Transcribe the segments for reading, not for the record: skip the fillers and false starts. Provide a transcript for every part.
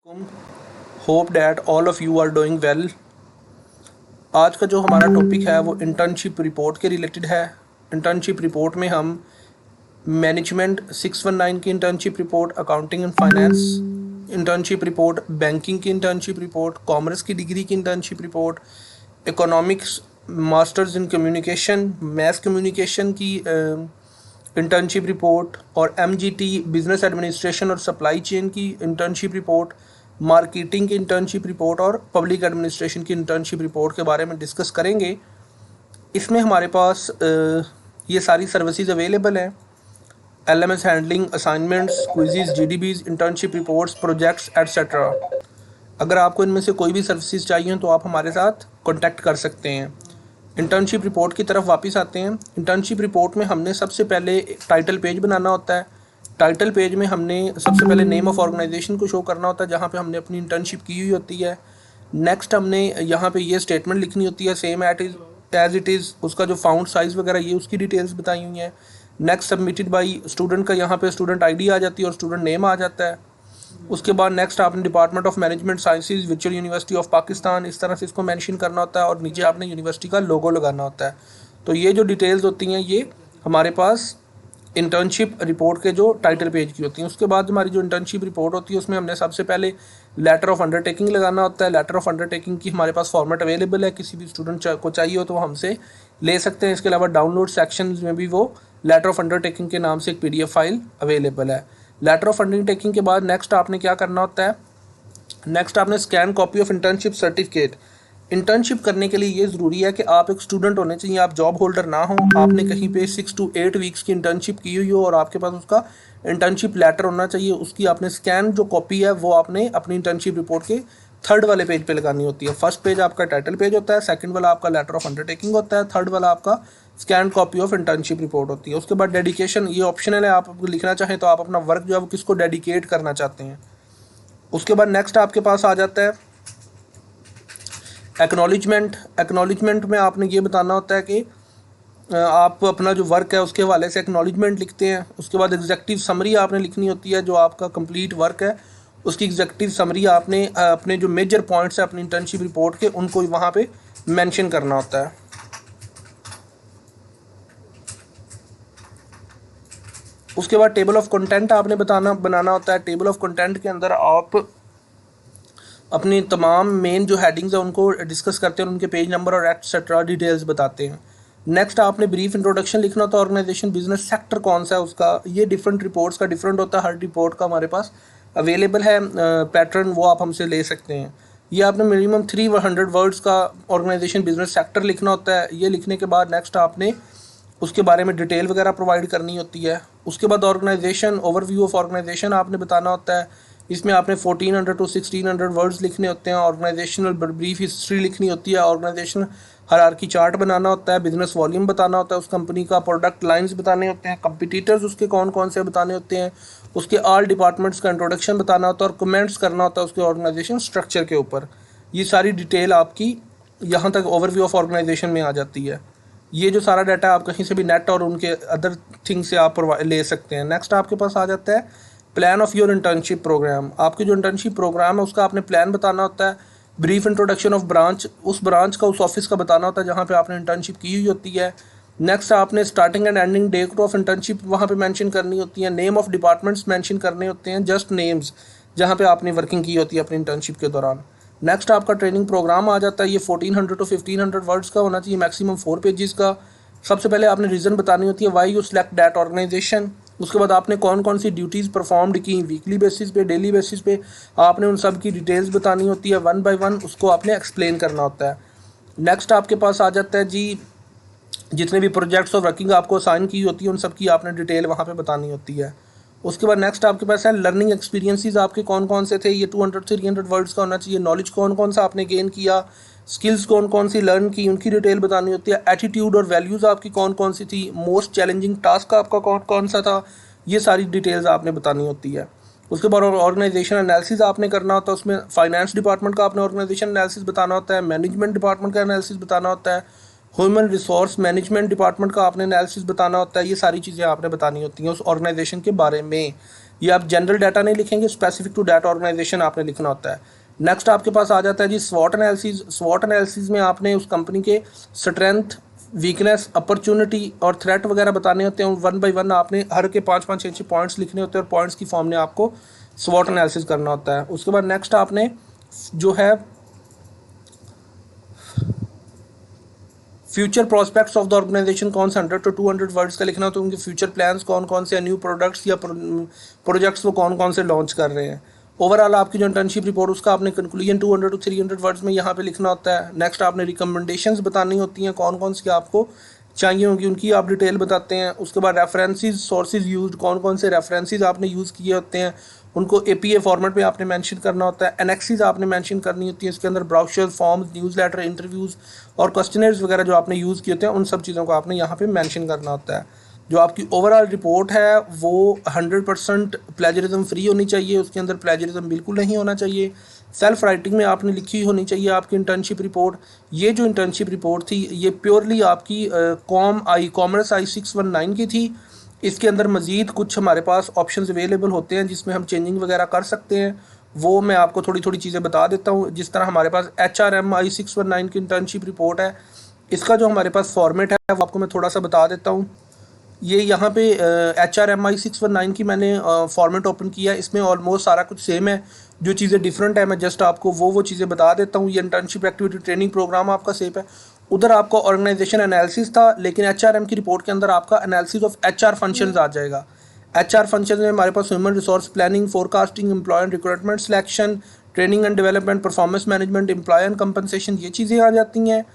Hope that all of you are doing well. आज का जो हमारा टॉपिक है वो इंटर्नशिप रिपोर्ट के रिलेटेड है। इंटर्नशिप रिपोर्ट में हम मैनेजमेंट 619 की internship report, accounting and finance internship report, banking की इंटर्नशिप रिपोर्ट, कॉमर्स की डिग्री की internship report, economics masters in communication, mass communication की इंटर्नशिप रिपोर्ट और एमजीटी बिजनेस एडमिनिस्ट्रेशन और सप्लाई चेन की इंटर्नशिप रिपोर्ट, मार्केटिंग की internship report और public administration की इंटर्नशिप रिपोर्ट के बारे में डिस्कस करेंगे। इसमें हमारे पास ये सारी सर्विसेज अवेलेबल हैं। LMS handling, assignments, quizzes, GDBs, internship reports, projects etcetera. अगर आपको इनमें से कोई भी सर्विसेज चाहिए तो आप हमारे साथ कॉन्टैक्ट कर सकते हैं। इंटर्नशिप रिपोर्ट की तरफ वापस आते हैं। इंटर्नशिप रिपोर्ट में हमने सबसे पहले टाइटल पेज बनाना होता है। टाइटल पेज में हमने सबसे पहले नेम ऑफ़ ऑर्गेनाइजेशन को शो करना होता है जहाँ पे हमने अपनी इंटर्नशिप की हुई होती है। नेक्स्ट हमने यहाँ पे ये स्टेटमेंट लिखनी होती है, सेम एज इट इज़। उसका जो फाउंड साइज़ वगैरह ये उसकी डिटेल्स बताई हुई हैं। नेक्स्ट सबमिटेड बाई स्टूडेंट का यहाँ पे स्टूडेंट आईडी आ जाती है और स्टूडेंट नेम आ जाता है। उसके बाद नेक्स्ट आपने department of management sciences, virtual university of Pakistan, इस तरह से इसको मेंशन करना होता है और नीचे आपने यूनिवर्सिटी का लोगो लगाना होता है। तो ये जो डिटेल्स होती हैं ये हमारे पास इंटर्नशिप रिपोर्ट के जो टाइटल पेज की होती हैं। उसके बाद हमारी जो इंटर्नशिप रिपोर्ट होती है उसमें हमने सबसे पहले लेटर ऑफ अंडरटेकिंग लगाना होता है। लेटर ऑफ अंडरटेकिंग की हमारे पास फॉर्मेट अवेलेबल है, किसी भी स्टूडेंट को चाहिए हो तो वो हमसे ले सकते हैं। इसके अलावा डाउनलोड सेक्शन में भी वो लेटर ऑफ अंडरटेकिंग के नाम से एक PDF फाइल अवेलेबल है। लेटर ऑफ अंडरटेकिंग के बाद नेक्स्ट आपने क्या करना होता है, नेक्स्ट आपने scan copy of internship certificate. Internship करने के लिए ये ज़रूरी है कि आप एक स्टूडेंट होने चाहिए, आप जॉब होल्डर ना हो, आपने कहीं पे 6 to 8 वीक्स की इंटर्नशिप की हुई हो और आपके पास उसका इंटर्नशिप लेटर होना चाहिए। उसकी आपने स्कैन जो कॉपी है वो आपने अपनी इंटर्नशिप रिपोर्ट के थर्ड वाले पेज पे लगानी होती है। फर्स्ट पेज आपका टाइटल पेज होता है, सेकंड वाला आपका लेटर ऑफ अंडरटेकिंग होता है, थर्ड वाला आपका scan copy of internship report होती है। उसके बाद डेडिकेशन, ये ऑप्शनल है, आप लिखना चाहें तो आप अपना वर्क जो है वो किसको डेडिकेट करना चाहते हैं। उसके बाद नेक्स्ट आपके पास आ जाता है एक्नॉलेजमेंट। एक्नॉलेजमेंट में आपने ये बताना होता है कि आप अपना जो वर्क है उसके हवाले से एक्नॉलेजमेंट लिखते हैं। उसके बाद एग्जेक्टिव समरी आपने लिखनी होती है, जो आपका कंप्लीट वर्क है उसकी एग्जेक्टिव समरी आपने अपने जो मेजर पॉइंट्स हैं अपनी इंटर्नशिप रिपोर्ट के उनको वहाँ पे मेंशन करना होता है। उसके बाद टेबल ऑफ कंटेंट आपने बनाना होता है। टेबल ऑफ कंटेंट के अंदर आप अपनी तमाम मेन जो हेडिंग्स हैं उनको डिस्कस करते हैं, उनके पेज नंबर और एक्सेट्रा डिटेल्स बताते हैं। नेक्स्ट आपने ब्रीफ इंट्रोडक्शन लिखना होता है। ऑर्गेनाइजेशन बिजनेस सेक्टर कौन सा है उसका, ये डिफरेंट रिपोर्ट्स का डिफरेंट होता है। हर रिपोर्ट का हमारे पास अवेलेबल है पैटर्न, वो आप हमसे ले सकते हैं। ये आपने मिनिमम 300 वर्ड्स का ऑर्गेनाइजेशन बिजनेस सेक्टर लिखना होता है। ये लिखने के बाद नेक्स्ट आपने उसके बारे में डिटेल वगैरह प्रोवाइड करनी होती है। उसके बाद ऑर्गेनाइजेशन, ओवरव्यू ऑफ ऑर्गेनाइजेशन आपने बताना होता है। इसमें आपने 1400 to 1600 वर्ड्स लिखने होते हैं। ऑर्गेनाइजेशनल ब्रीफ हिस्ट्री लिखनी होती है। ऑर्गेनाइजेशन हायरार्की चार्ट बनाना होता है। बिजनेस वॉल्यूम बताना होता है उस कंपनी का। प्रोडक्ट लाइंस बताने होते हैं। कंपटीटर्स उसके कौन कौन से बताने होते हैं। उसके ऑल डिपार्टमेंट्स का इंट्रोडक्शन बताना होता है और कमेंट्स करना होता है उसके ऑर्गेनाइजेशन स्ट्रक्चर के ऊपर। ये सारी डिटेल आपकी यहाँ तक ओवरव्यू ऑफ ऑर्गेनाइजेशन में आ जाती है। ये जो सारा डाटा आप कहीं से भी नेट और उनके अदर थिंग से आप ले सकते हैं। नेक्स्ट आपके पास आ जाता है plan of your internship program. आपकी जो इंटर्नशिप प्रोग्राम है उसका आपने प्लान बताना होता है। ब्रीफ इंट्रोडक्शन ऑफ ब्रांच, उस ब्रांच का, उस ऑफिस का बताना होता है जहाँ पे आपने इंटर्नशिप की हुई होती है। नेक्स्ट आपने starting and ending date of internship वहाँ पे मेंशन करनी होती है। नेम ऑफ डिपार्टमेंट्स मेंशन करने होते हैं, जस्ट नेम्स जहाँ पे आपने वर्किंग की होती है अपनी इंटर्नशिप के दौरान। नेक्स्ट आपका ट्रेनिंग प्रोग्राम आ जाता है। ये 1400 to 1500 वर्ड्स का होना चाहिए, मैक्सिमम 4 पेजेस का। सबसे पहले आपने रीज़न बतानी होती है why you select that organization. उसके बाद आपने कौन कौन सी ड्यूटीज़ परफॉर्म्ड की, वीकली बेसिस पे, डेली बेसिस पे, आपने उन सब की डिटेल्स बतानी होती है। 1 by 1 उसको आपने एक्सप्लेन करना होता है। नेक्स्ट आपके पास आ जाता है जी, जितने भी प्रोजेक्ट्स और वर्किंग आपको असाइन की होती है उन सब की आपने डिटेल वहाँ पे बतानी होती है। उसके बाद नेक्स्ट आपके पास है लर्निंग एक्सपीरियंसेस आपके कौन कौन से थे। ये 200-300 वर्ड्स का होना चाहिए। नॉलेज कौन कौन सा आपने गेन किया, स्किल्स कौन कौन सी लर्न की, उनकी डिटेल बतानी होती है। एटीट्यूड और वैल्यूज़ आपकी कौन कौन सी थी। मोस्ट चैलेंजिंग टास्क आपका कौन कौन सा था, ये सारी डिटेल्स आपने बतानी होती है। उसके बाद ऑर्गेनाइजेशन एनालिसिस आपने करना होता है। उसमें फाइनेंस डिपार्टमेंट का आपने ऑर्गेनाइजेशन एनालिसिस बताना होता है। मैनेजमेंट डिपार्टमेंट का एनालिसिस बताना होता है। ह्यूमन रिसोर्स मैनेजमेंट डिपार्टमेंट का आपने एनालिसिस बताना होता है। ये सारी चीज़ें आपने बतानी होती हैं उस ऑर्गेनाइजेशन के बारे में। ये आप जनरल डाटा नहीं लिखेंगे, स्पेसिफिक टू दैट ऑर्गेनाइजेशन आपने लिखना होता है। नेक्स्ट आपके पास आ जाता है जी स्वॉट एनालिसिस। स्वॉट एनालिसिस में आपने उस कंपनी के स्ट्रेंथ, वीकनेस, अपॉर्चुनिटी और थ्रेट वगैरह बताने होते हैं। वन बाय वन आपने हर के 5-5 6-6 पॉइंट्स लिखने होते हैं और पॉइंट्स की फॉर्म में आपको स्वॉट एनालिसिस करना होता है। उसके बाद नेक्स्ट आपने जो है future prospects of the organization कौन से 100 to 200 वर्ड्स का लिखना हो, तो उनके फ्यूचर प्लान्स कौन कौन से, न्यू प्रोडक्ट्स या प्रोजेक्ट्स वो कौन कौन से लॉन्च कर रहे हैं। ओवरऑल आपकी जो इंटर्नशिप रिपोर्ट उसका आपने कंक्लूजन 200 to 300 वर्ड्स में यहाँ पे लिखना होता है। नेक्स्ट आपने रिकमेंडेशंस बतानी होती हैं, कौन कौन सी आपको चाहिए होंगी उनकी आप डिटेल बताते हैं। उसके बाद रेफरेंसेस, सोर्सेज यूज्ड, कौन कौन से रेफरेंसेस आपने यूज़ किए होते हैं उनको APA फॉर्मेट में आपने मेंशन करना होता है। एनेक्सिस आपने मेंशन करनी होती है, इसके अंदर ब्राउचर, फॉर्म्स, न्यूज़लेटर, इंटरव्यूज़ और क्वेश्चनर्स वगैरह जो आपने यूज़ किए होते हैं उन सब चीज़ों को आपने यहाँ पे मेंशन करना होता है। जो आपकी ओवरऑल रिपोर्ट है वो 100% प्लेजरिज्म फ्री होनी चाहिए, उसके अंदर प्लेजरिज्म बिल्कुल नहीं होना चाहिए। सेल्फ राइटिंग में आपने लिखी होनी चाहिए आपकी इंटर्नशिप रिपोर्ट। ये जो इंटर्नशिप रिपोर्ट थी ये प्योरली आपकी कॉमर्स आई 619 की थी। इसके अंदर मज़ीद कुछ हमारे पास ऑप्शंस अवेलेबल होते हैं जिसमें हम चेंजिंग वगैरह कर सकते हैं, वो मैं आपको थोड़ी थोड़ी चीज़ें बता देता हूँ। जिस तरह हमारे पास HRM आई 619 की इंटर्नशिप रिपोर्ट है, इसका जो हमारे पास फॉर्मेट है वो आपको मैं थोड़ा सा बता देता हूँ। ये यहाँ पे HRM आई 619 की मैंने फॉर्मेट ओपन किया है, इसमें ऑलमोस्ट सारा कुछ सेम है। जो चीज़ें डिफरेंट है मैं जस्ट आपको वो चीज़ें बता देता हूँ। ये इंटर्नशिप एक्टिविटी ट्रेनिंग प्रोग्राम आपका सेम है, उधर आपका ऑर्गेनाइजेशन एनालिसिस था, लेकिन HRM की रिपोर्ट के अंदर आपका एनालिसिस ऑफ HR फंक्शंस आ जाएगा। HR फंक्शन में हमारे पास human resource planning, forecasting, employ and recruitment selection, training and development, performance management, employ and compensation, ये चीज़ें आ जाती हैं।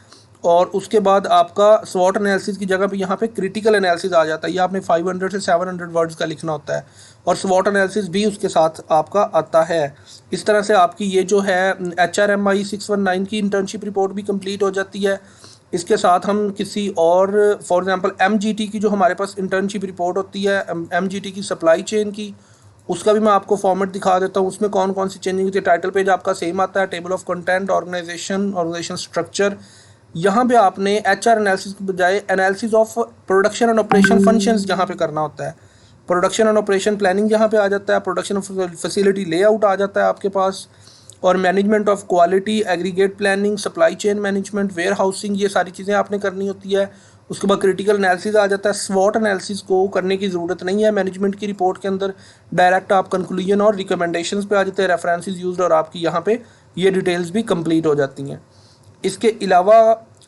और उसके बाद आपका स्वॉट एनालिसिस की जगह पे यहाँ पे क्रिटिकल एनालिसिस आ जाता है। ये आपने 500 से 700 वर्ड्स का लिखना होता है और स्वॉट एनालिसिस भी उसके साथ आपका आता है। इस तरह से आपकी ये जो है HRM आई 619 की इंटर्नशिप रिपोर्ट भी कंप्लीट हो जाती है। इसके साथ हम किसी और फॉर एग्जांपल MGT की जो हमारे पास इंटर्नशिप रिपोर्ट होती है, MGT की सप्लाई चेन की, उसका भी मैं आपको फॉर्मेट दिखा देता हूँ। उसमें कौन कौन सी चेंजिंग होती है। टाइटल पेज आपका सेम आता है, table of content, organization structure. यहाँ पे आपने HR एनालिसिस के बजाय analysis of production and operation functions यहाँ पे करना होता है। प्रोडक्शन एंड ऑपरेशन प्लानिंग यहाँ पे आ जाता है, प्रोडक्शन फैसिलिटी लेआउट आ जाता है आपके पास, और management of quality, aggregate planning, supply chain management, warehousing, ये सारी चीज़ें आपने करनी होती है। उसके बाद क्रिटिकल एनालिसिस आ जाता है। स्वॉट एनालिसिस को करने की ज़रूरत नहीं है मैनेजमेंट की रिपोर्ट के अंदर, डायरेक्ट आप कंक्लूजन और रिकमेंडेशंस पे आ जाते हैं, रेफरेंसेस यूज्ड, और आपकी यहाँ पे ये डिटेल्स भी कंप्लीट हो जाती हैं। इसके अलावा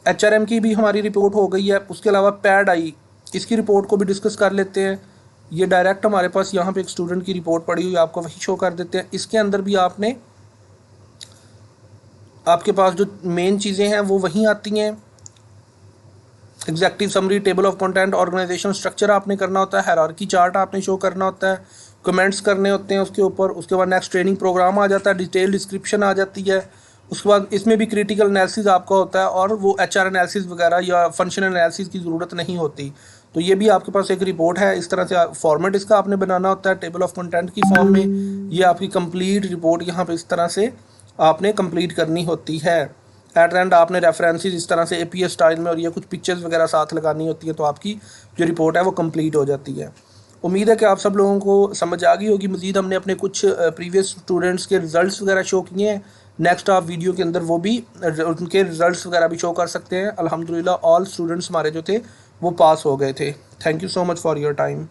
HRM की भी हमारी रिपोर्ट हो गई है। उसके अलावा पैड आई, इसकी रिपोर्ट को भी डिस्कस कर लेते हैं। ये डायरेक्ट हमारे पास यहाँ पे एक स्टूडेंट की रिपोर्ट पड़ी हुई आपको वही शो कर देते हैं। इसके अंदर भी आपके पास जो मेन चीज़ें हैं वो वहीं आती हैं। Executive summary, table of content, organization structure आपने करना होता है, हायरार्की चार्ट आपने शो करना होता है, कमेंट्स करने होते हैं उसके ऊपर। उसके बाद नेक्स्ट ट्रेनिंग प्रोग्राम आ जाता है, डिटेल डिस्क्रिप्शन आ जाती है। उसके बाद इसमें भी क्रिटिकल एनालिसिस आपका होता है और वो HR एनालिसिस वगैरह या फंक्शनल एनालिसिस की ज़रूरत नहीं होती। तो ये भी आपके पास एक रिपोर्ट है। इस तरह से फॉर्मेट इसका आपने बनाना होता है टेबल ऑफ कंटेंट की फॉर्म में। ये आपकी कंप्लीट रिपोर्ट यहाँ पे इस तरह से आपने कंप्लीट करनी होती है। एट एंड आपने रेफरेंसेस इस तरह से APA स्टाइल में और ये कुछ पिक्चर्स वगैरह साथ लगानी होती है, तो आपकी जो रिपोर्ट है वो कंप्लीट हो जाती है। उम्मीद है कि आप सब लोगों को समझ आ गई होगी। मज़ीद हमने अपने कुछ प्रीवियस स्टूडेंट्स के रिज़ल्ट्स वगैरह शो किए हैं। नेक्स्ट आप वीडियो के अंदर वो भी उनके रिज़ल्ट्स वगैरह भी शो कर सकते हैं। अल्हम्दुलिल्लाह ऑल स्टूडेंट्स हमारे जो थे वो पास हो गए थे। Thank you so much for your time.